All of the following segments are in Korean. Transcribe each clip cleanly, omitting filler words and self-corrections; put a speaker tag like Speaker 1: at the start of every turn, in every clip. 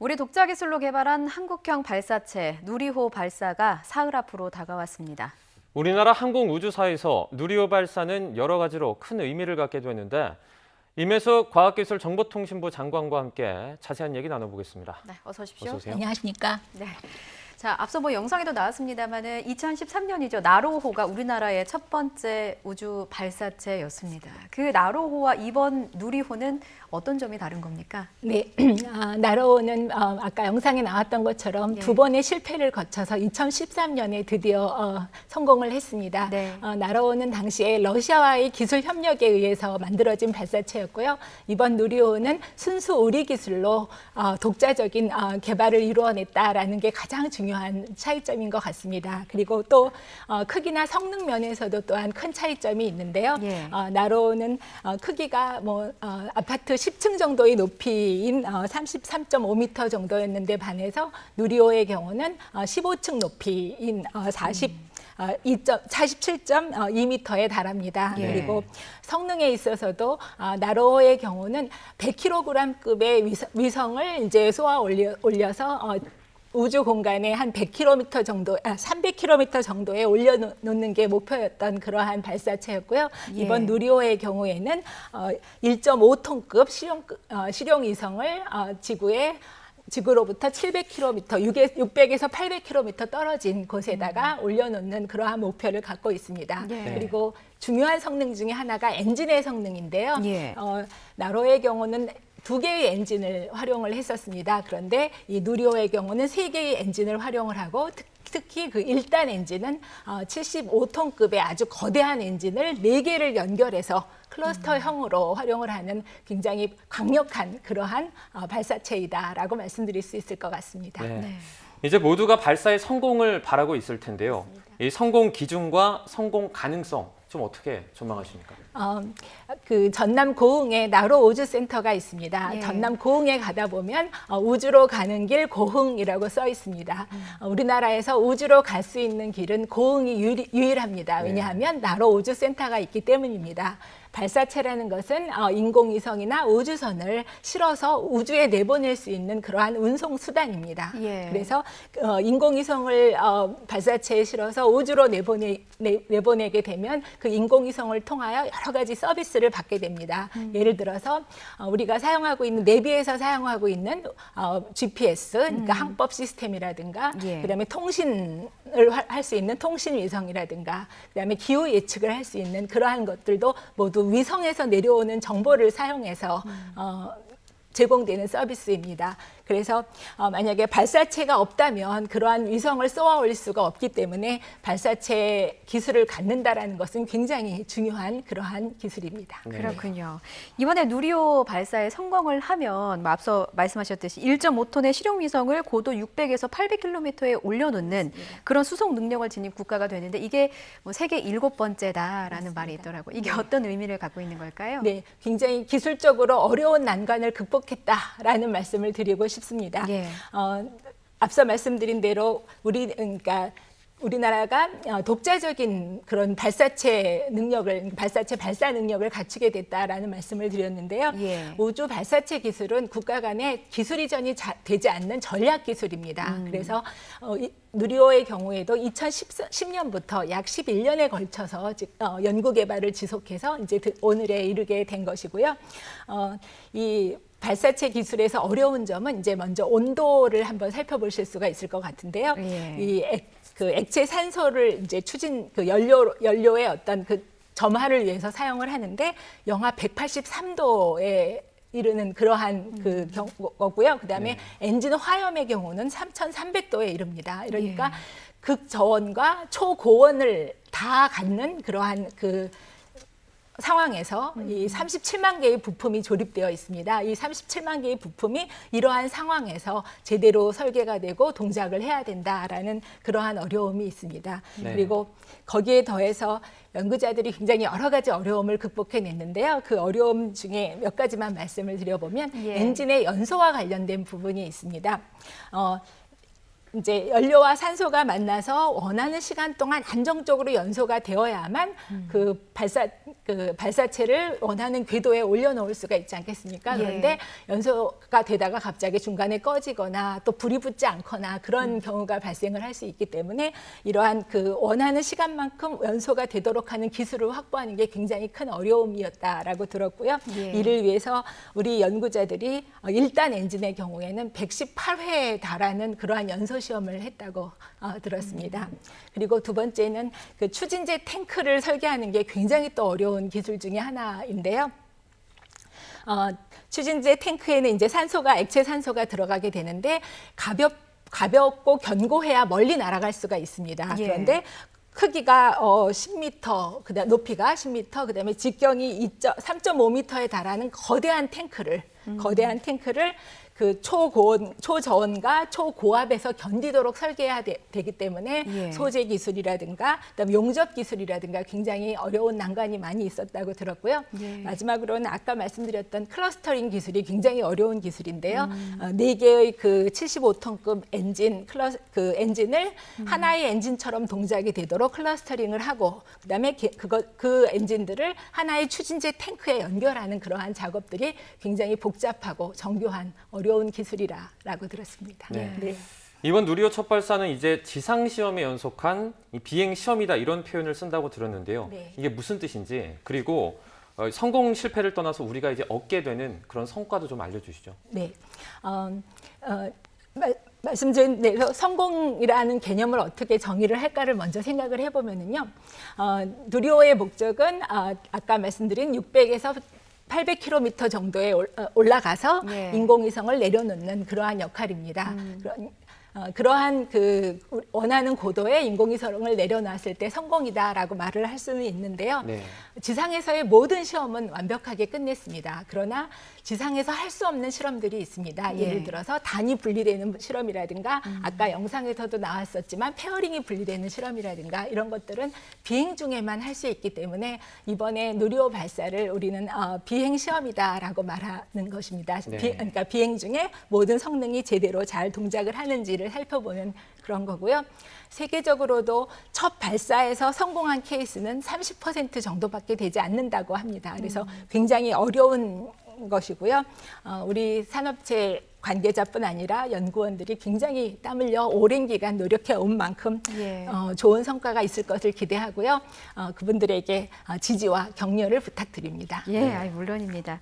Speaker 1: 우리 독자 기술로 개발한 한국형 발사체 누리호 발사가 사흘 앞으로 다가왔습니다.
Speaker 2: 우리나라 항공우주사에서 누리호 발사는 여러 가지로 큰 의미를 갖게 됐는데 임혜숙 과학기술정보통신부 장관과 함께 자세한 얘기 나눠보겠습니다.
Speaker 1: 네, 어서 오십시오.
Speaker 2: 어서 오세요.
Speaker 3: 안녕하십니까?
Speaker 1: 네. 자, 앞서 영상에도 나왔습니다만은 2013년이죠. 나로호가 우리나라의 첫 번째 우주 발사체였습니다. 그 나로호와 이번 누리호는 어떤 점이 다른 겁니까?
Speaker 3: 네, 나로호는 아까 영상에 나왔던 것처럼
Speaker 1: 예.
Speaker 3: 두 번의 실패를 거쳐서 2013년에 드디어 성공을 했습니다.
Speaker 1: 네.
Speaker 3: 나로호는 당시에 러시아와의 기술 협력에 의해서 만들어진 발사체였고요. 이번 누리호는 순수 우리 기술로 독자적인 개발을 이루어냈다라는 게 가장 중요한 차이점인 것 같습니다. 그리고 또 크기나 성능 면에서도 또한 큰 차이점이 있는데요.
Speaker 1: 예.
Speaker 3: 나로호는 크기가 아파트 10층 정도의 높이인 33.5m 정도였는데 반해서 누리호의 경우는 15층 높이인 47.2m에 달합니다.
Speaker 1: 예.
Speaker 3: 그리고 성능에 있어서도 나로호의 경우는 100kg급의 위성을 이제 쏘아 올려서 우주 공간에 한 100km 정도, 300km 정도에 올려놓는 게 목표였던 그러한 발사체였고요.
Speaker 1: 예.
Speaker 3: 이번 누리호의 경우에는 1.5톤급 실용 위성을 지구로부터 700km, 600에서 800km 떨어진 곳에다가 올려놓는 그러한 목표를 갖고 있습니다.
Speaker 1: 예.
Speaker 3: 그리고 중요한 성능 중에 하나가 엔진의 성능인데요.
Speaker 1: 예.
Speaker 3: 나로의 경우는 2개의 엔진을 활용을 했었습니다. 그런데 이 누리호의 경우는 3개의 엔진을 활용을 하고 특히 그 1단 엔진은 75톤급의 아주 거대한 엔진을 4개를 연결해서 클러스터형으로 활용을 하는 굉장히 강력한 그러한 발사체이다라고 말씀드릴 수 있을 것 같습니다.
Speaker 2: 네.
Speaker 1: 네.
Speaker 2: 이제 모두가 발사의 성공을 바라고 있을 텐데요. 이 성공 기준과 성공 가능성 좀 어떻게 전망하십니까?
Speaker 3: 그 전남 고흥에 나로 우주센터가 있습니다.
Speaker 1: 예.
Speaker 3: 전남 고흥에 가다 보면 우주로 가는 길 고흥이라고 써 있습니다. 우리나라에서 우주로 갈 수 있는 길은 고흥이 유일합니다. 왜냐하면 나로 우주센터가 있기 때문입니다. 발사체라는 것은 인공위성이나 우주선을 실어서 우주에 내보낼 수 있는 그러한 운송 수단입니다.
Speaker 1: 예.
Speaker 3: 그래서 인공위성을 발사체에 실어서 우주로 내보내게 되면 그 인공위성을 통하여 여러 가지 서비스를 받게 됩니다. 예를 들어서 우리가 사용하고 있는 내비에서 사용하고 있는 GPS, 그러니까 항법 시스템이라든가,
Speaker 1: 예.
Speaker 3: 그다음에 통신을 할 수 있는 통신위성이라든가, 그다음에 기후 예측을 할 수 있는 그러한 것들도 모두 위성에서 내려오는 정보를 사용해서 제공되는 서비스입니다. 그래서 만약에 발사체가 없다면 그러한 위성을 쏘아 올릴 수가 없기 때문에 발사체 기술을 갖는다라는 것은 굉장히 중요한 그러한 기술입니다.
Speaker 2: 네.
Speaker 1: 그렇군요. 이번에 누리호 발사에 성공을 하면 앞서 말씀하셨듯이 1.5톤의 실용 위성을 고도 600에서 800km에 올려놓는 그런 수송 능력을 지닌 국가가 되는데 이게 세계 7번째다라는 말이 있더라고요. 이게 어떤 의미를 갖고 있는 걸까요?
Speaker 3: 네, 굉장히 기술적으로 어려운 난관을 극복했다라는 말씀을 드리고 싶습니다.
Speaker 1: 예.
Speaker 3: 앞서 말씀드린 대로 우리나라가 독자적인 그런 발사체 발사 능력을 갖추게 됐다라는 말씀을 드렸는데요.
Speaker 1: 예.
Speaker 3: 우주 발사체 기술은 국가 간의 기술 이전이 되지 않는 전략 기술입니다. 그래서 누리호의 경우에도 2010년부터 약 11년에 걸쳐서 연구 개발을 지속해서 이제 오늘에 이르게 된 것이고요. 이 발사체 기술에서 어려운 점은 이제 먼저 온도를 한번 살펴보실 수가 있을 것 같은데요.
Speaker 1: 예.
Speaker 3: 이 액체 산소를 이제 연료의 어떤 그 점화를 위해서 사용을 하는데 영하 183도에 이르는 그러한 거고요. 그다음에 엔진 화염의 경우는 3,300도에 이릅니다. 그러니까 극저온과 초고온을 다 갖는 그러한 상황에서 이 37만 개의 부품이 조립되어 있습니다. 이 37만 개의 부품이 이러한 상황에서 제대로 설계가 되고 동작을 해야 된다라는 그러한 어려움이 있습니다.
Speaker 2: 네.
Speaker 3: 그리고 거기에 더해서 연구자들이 굉장히 여러 가지 어려움을 극복해냈는데요. 그 어려움 중에 몇 가지만 말씀을 드려보면
Speaker 1: 예.
Speaker 3: 엔진의 연소와 관련된 부분이 있습니다. 이제 연료와 산소가 만나서 원하는 시간 동안 안정적으로 연소가 되어야만 그 발사체를 원하는 궤도에 올려놓을 수가 있지 않겠습니까? 그런데 연소가 되다가 갑자기 중간에 꺼지거나 또 불이 붙지 않거나 그런 경우가 발생을 할 수 있기 때문에 이러한 그 원하는 시간만큼 연소가 되도록 하는 기술을 확보하는 게 굉장히 큰 어려움이었다라고 들었고요. 이를 위해서 우리 연구자들이 1단 엔진의 경우에는 118회에 달하는 그러한 연소 시험을 했다고 들었습니다. 그리고 두 번째는 그 추진제 탱크를 설계하는 게 굉장히 또 어려운 기술 중에 하나인데요. 추진제 탱크에는 이제 액체 산소가 들어가게 되는데 가볍고 견고해야 멀리 날아갈 수가 있습니다. 그런데 크기가 10m, 그다음 높이가 10m, 그다음에 직경이 3.5m에 달하는 거대한 탱크를 그 초저온과 초고압에서 견디도록 설계해야 되기 때문에 소재 기술이라든가 그다음에 용접 기술이라든가 굉장히 어려운 난관이 많이 있었다고 들었고요. 마지막으로는 아까 말씀드렸던 클러스터링 기술이 굉장히 어려운 기술인데요. 4개의 그 75톤급 엔진을 하나의 엔진처럼 동작이 되도록 클러스터링을 하고 그다음에 그 엔진들을 하나의 추진제 탱크에 연결하는 그러한 작업들이 굉장히 복잡하고 정교한 어려운 기술이라고 들었습니다.
Speaker 2: 네. 이번 누리호 첫 발사는 이제 지상 시험에 연속한 비행 시험이다 이런 표현을 쓴다고 들었는데요. 이게 무슨 뜻인지 그리고 성공 실패를 떠나서 우리가 이제 얻게 되는 그런 성과도 좀 알려주시죠.
Speaker 3: 네. 말씀드린 대로 성공이라는 개념을 어떻게 정의를 할까를 먼저 생각을 해보면은요. 누리호의 목적은 아까 말씀드린 600에서 800km 정도에 올라가서 인공위성을 내려놓는 그러한 역할입니다. 그러한 그 원하는 고도에 인공위성을 내려놨을 때 성공이다라고 말을 할 수는 있는데요. 지상에서의 모든 시험은 완벽하게 끝냈습니다. 그러나 지상에서 할 수 없는 실험들이 있습니다. 예를 들어서 단이 분리되는 실험이라든가 아까 영상에서도 나왔었지만 페어링이 분리되는 실험이라든가 이런 것들은 비행 중에만 할 수 있기 때문에 이번에 누리호 발사를 우리는 비행 시험이다라고 말하는 것입니다. 그러니까 비행 중에 모든 성능이 제대로 잘 동작을 하는지를 살펴보는 그런 거고요. 세계적으로도 첫 발사에서 성공한 케이스는 30% 정도밖에 되지 않는다고 합니다. 그래서 굉장히 어려운 것이고요. 우리 산업체 관계자뿐 아니라 연구원들이 굉장히 땀 흘려 오랜 기간 노력해 온 만큼 좋은 성과가 있을 것을 기대하고요. 그분들에게 지지와 격려를 부탁드립니다.
Speaker 1: 물론입니다.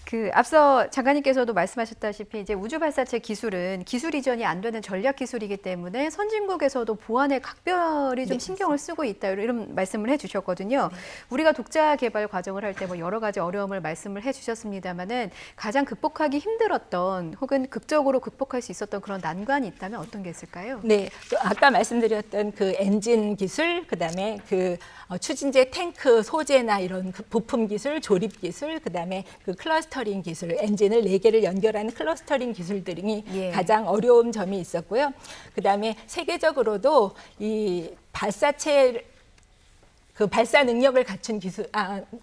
Speaker 1: 그 앞서 장관님께서도 말씀하셨다시피 이제 우주 발사체 기술은 기술 이전이 안 되는 전략 기술이기 때문에 선진국에서도 보안에 각별히 좀 신경을 쓰고 있다 이런 말씀을 해주셨거든요. 우리가 독자 개발 과정을 할 때 뭐 여러 가지 어려움을 말씀을 해주셨습니다만은 가장 극복하기 힘들었던 혹은 극적으로 극복할 수 있었던 그런 난관이 있다면 어떤 게 있을까요?
Speaker 3: 네, 아까 말씀드렸던 그 엔진 기술, 그다음에 그 추진제 탱크 소재나 이런 그 부품 기술, 조립 기술, 그다음에 그 클러스터링 기술, 엔진을 4개를 연결하는 클러스터링 기술 등이 가장 어려운 점이 있었고요. 그다음에 세계적으로도 이 발사체 그 발사 능력을 갖춘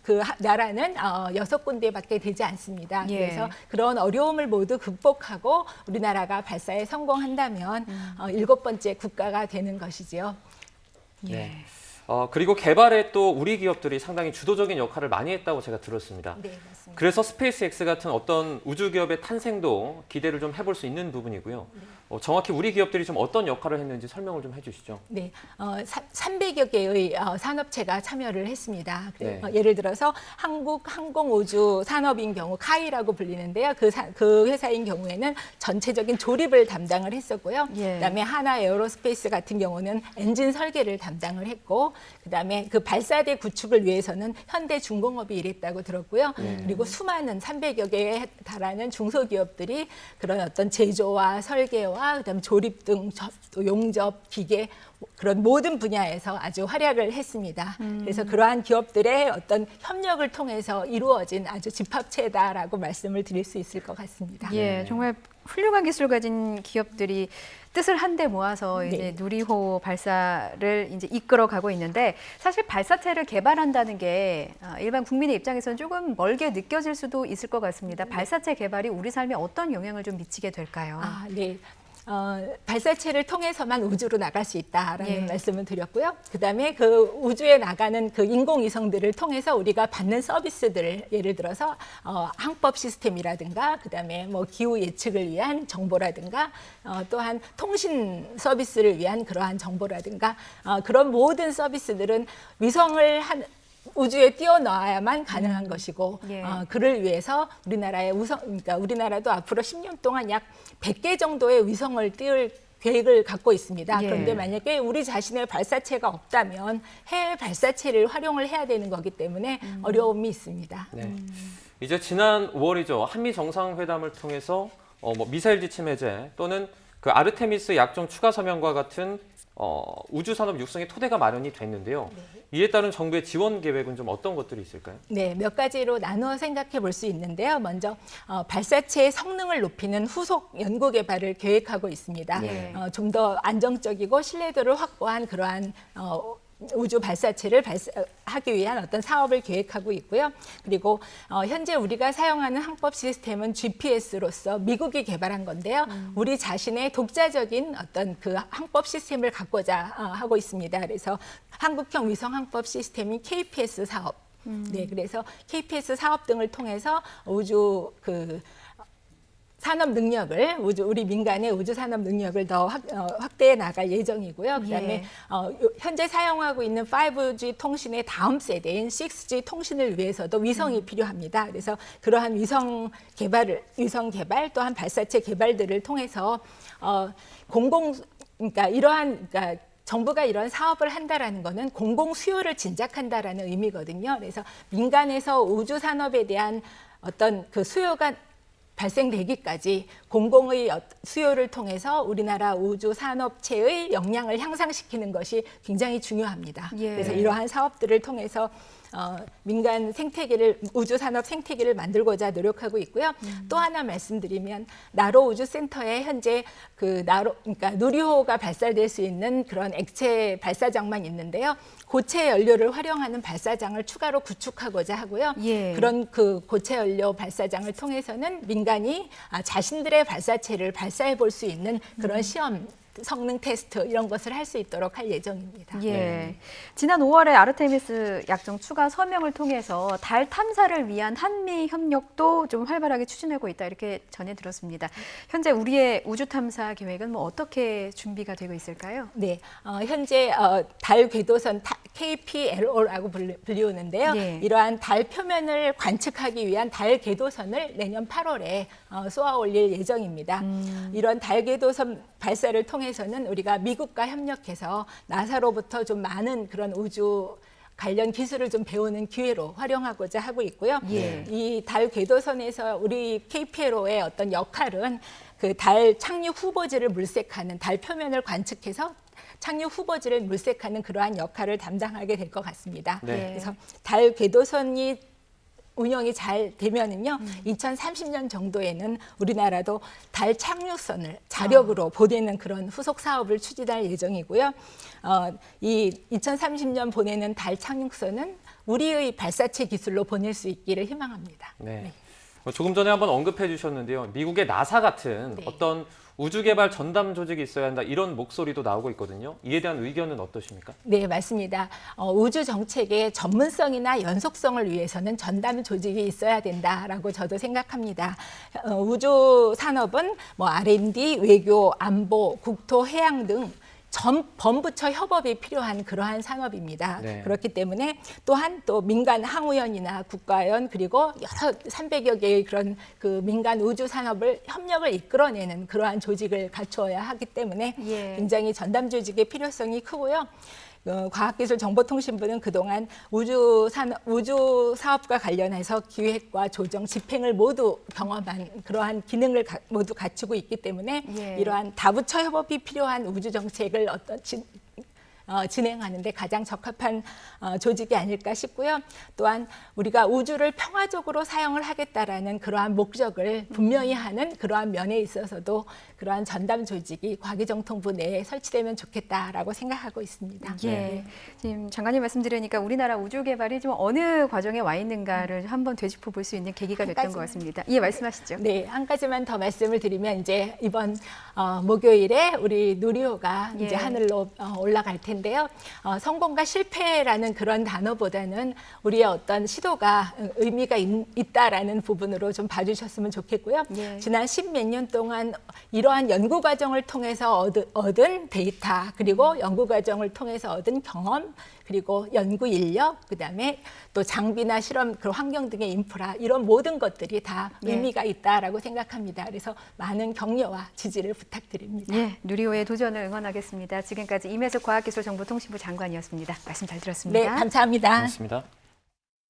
Speaker 3: 그 나라는 6군데밖에 되지 않습니다. 그래서 그런 어려움을 모두 극복하고 우리나라가 발사에 성공한다면 7번째 국가가 되는 것이지요.
Speaker 2: 그리고 개발에 또 우리 기업들이 상당히 주도적인 역할을 많이 했다고 제가 들었습니다.
Speaker 3: 네, 맞습니다.
Speaker 2: 그래서 스페이스X 같은 어떤 우주 기업의 탄생도 기대를 좀 해볼 수 있는 부분이고요. 정확히 우리 기업들이 좀 어떤 역할을 했는지 설명을 좀 해주시죠.
Speaker 3: 네, 300여 개의 산업체가 참여를 했습니다. 예를 들어서 한국항공우주산업인 경우 카이라고 불리는데요. 그 회사인 경우에는 전체적인 조립을 담당을 했었고요. 그다음에 하나에어로스페이스 같은 경우는 엔진 설계를 담당을 했고, 그다음에 그 발사대 구축을 위해서는 현대중공업이 일했다고 들었고요. 그리고 수많은 300여 개에 달하는 중소기업들이 그런 어떤 제조와 설계와 그다음에 조립 등 용접, 기계 그런 모든 분야에서 아주 활약을 했습니다. 그래서 그러한 기업들의 어떤 협력을 통해서 이루어진 아주 집합체다라고 말씀을 드릴 수 있을 것 같습니다.
Speaker 1: 정말 훌륭한 기술 가진 기업들이 뜻을 한데 모아서 이제 누리호 발사를 이제 이끌어가고 있는데 사실 발사체를 개발한다는 게 일반 국민의 입장에서는 조금 멀게 느껴질 수도 있을 것 같습니다. 발사체 개발이 우리 삶에 어떤 영향을 좀 미치게 될까요?
Speaker 3: 네. 발사체를 통해서만 우주로 나갈 수 있다라는 말씀을 드렸고요. 그다음에 그 우주에 나가는 그 인공위성들을 통해서 우리가 받는 서비스들을 예를 들어서 항법 시스템이라든가 그다음에 뭐 기후 예측을 위한 정보라든가 또한 통신 서비스를 위한 그러한 정보라든가 그런 모든 서비스들은 위성을 우주에 띄워넣어야만 가능한 것이고 그를 위해서 그러니까 우리나라도 앞으로 10년 동안 약 100개 정도의 위성을 띄울 계획을 갖고 있습니다. 그런데 만약에 우리 자신의 발사체가 없다면 해외 발사체를 활용을 해야 되는 거기 때문에 어려움이 있습니다.
Speaker 2: 네. 이제 지난 5월이죠. 한미 정상회담을 통해서 뭐 미사일 지침 해제 또는 그 아르테미스 약정 추가 서명과 같은 우주 산업 육성의 토대가 마련이 됐는데요. 이에 따른 정부의 지원 계획은 좀 어떤 것들이 있을까요?
Speaker 3: 네, 몇 가지로 나누어 생각해 볼 수 있는데요. 먼저 발사체의 성능을 높이는 후속 연구 개발을 계획하고 있습니다. 좀 더 안정적이고 신뢰도를 확보한 그러한 우주 발사체를 하기 위한 어떤 사업을 계획하고 있고요. 그리고 현재 우리가 사용하는 항법 시스템은 GPS로서 미국이 개발한 건데요. 우리 자신의 독자적인 어떤 그 항법 시스템을 갖고자 하고 있습니다. 그래서 한국형 위성 항법 시스템인 KPS 사업. 네, 그래서 KPS 사업 등을 통해서 우주 산업 능력을 우리 민간의 우주 산업 능력을 더 확대해 나갈 예정이고요. 그다음에 현재 사용하고 있는 5G 통신의 다음 세대인 6G 통신을 위해서도 위성이 필요합니다. 그래서 그러한 위성 개발 또한 발사체 개발들을 통해서 그러니까 정부가 이런 사업을 한다라는 것은 공공 수요를 진작한다라는 의미거든요. 그래서 민간에서 우주 산업에 대한 어떤 그 수요가 발생되기까지 공공의 수요를 통해서 우리나라 우주 산업체의 역량을 향상시키는 것이 굉장히 중요합니다. 그래서 이러한 사업들을 통해서 민간 생태계를 우주 산업 생태계를 만들고자 노력하고 있고요. 또 하나 말씀드리면 나로 우주센터에 현재 그러니까 누리호가 발사될 수 있는 그런 액체 발사장만 있는데요. 고체 연료를 활용하는 발사장을 추가로 구축하고자 하고요. 그런 그 고체 연료 발사장을 통해서는 민간이 자신들의 발사체를 발사해 볼 수 있는 그런 시험 성능 테스트 이런 것을 할 수 있도록 할 예정입니다.
Speaker 1: 지난 5월에 아르테미스 약정 추가 서명을 통해서 달 탐사를 위한 한미 협력도 좀 활발하게 추진하고 있다 이렇게 전해 들었습니다. 현재 우리의 우주 탐사 계획은 뭐 어떻게 준비가 되고 있을까요?
Speaker 3: 네, 현재 달 궤도선 KPLO라고 불리우는데요. 이러한 달 표면을 관측하기 위한 달 궤도선을 내년 8월에 쏘아 올릴 예정입니다. 이런 달 궤도선 발사를 통해서는 우리가 미국과 협력해서 나사로부터 좀 많은 그런 우주 관련 기술을 좀 배우는 기회로 활용하고자 하고 있고요. 이 달 궤도선에서 우리 KPLO의 어떤 역할은 그 달 착륙 후보지를 물색하는 달 표면을 관측해서 착륙 후보지를 물색하는 그러한 역할을 담당하게 될 것 같습니다. 그래서 달 궤도선이 운영이 잘 되면은요, 2030년 정도에는 우리나라도 달 착륙선을 자력으로 보내는 그런 후속 사업을 추진할 예정이고요. 이 2030년 보내는 달 착륙선은 우리의 발사체 기술로 보낼 수 있기를 희망합니다.
Speaker 2: 조금 전에 한번 언급해 주셨는데요. 미국의 나사 같은 어떤 우주개발 전담 조직이 있어야 한다 이런 목소리도 나오고 있거든요. 이에 대한 의견은 어떠십니까?
Speaker 3: 네, 맞습니다. 우주 정책의 전문성이나 연속성을 위해서는 전담 조직이 있어야 된다라고 저도 생각합니다. 우주 산업은 뭐 R&D, 외교, 안보, 국토, 해양 등 전 범부처 협업이 필요한 그러한 산업입니다. 그렇기 때문에 또한 또 민간 항우연이나 국가연 그리고 여러 300여 개의 그런 그 민간 우주 산업을 협력을 이끌어내는 그러한 조직을 갖추어야 하기 때문에 굉장히 전담 조직의 필요성이 크고요. 과학기술정보통신부는 그동안 우주 사업과 관련해서 기획과 조정, 집행을 모두 경험한 그러한 기능을 모두 갖추고 있기 때문에 이러한 다부처 협업이 필요한 우주 정책을 진행하는데 가장 적합한 조직이 아닐까 싶고요. 또한 우리가 우주를 평화적으로 사용을 하겠다라는 그러한 목적을 분명히 하는 그러한 면에 있어서도 그러한 전담 조직이 과기정통부 내에 설치되면 좋겠다라고 생각하고 있습니다.
Speaker 1: 예. 지금 장관님 말씀 들으니까 우리나라 우주 개발이 좀 어느 과정에 와 있는가를 한번 되짚어 볼 수 있는 계기가 됐던 것 같습니다. 예, 말씀하시죠.
Speaker 3: 네, 한 가지만 더 말씀을 드리면 이제 이번 목요일에 우리 누리호가
Speaker 1: 예.
Speaker 3: 이제 하늘로 올라갈 텐데요. 성공과 실패라는 그런 단어보다는 우리의 어떤 시도가 의미가 있다라는 부분으로 좀 봐주셨으면 좋겠고요.
Speaker 1: 예.
Speaker 3: 지난 10몇 년 동안 이러한 연구 과정을 통해서 얻은 데이터 그리고 연구 과정을 통해서 얻은 경험 그리고 연구 인력 그다음에 또 장비나 실험 그 환경 등의 인프라 이런 모든 것들이 다
Speaker 1: 예.
Speaker 3: 의미가 있다라고 생각합니다. 그래서 많은 격려와 지지를 부탁드립니다.
Speaker 1: 예, 누리호의 도전을 응원하겠습니다. 지금까지 임혜숙 과학기술정보통신부 장관이었습니다. 말씀 잘 들었습니다.
Speaker 3: 네, 감사합니다.
Speaker 2: 고맙습니다.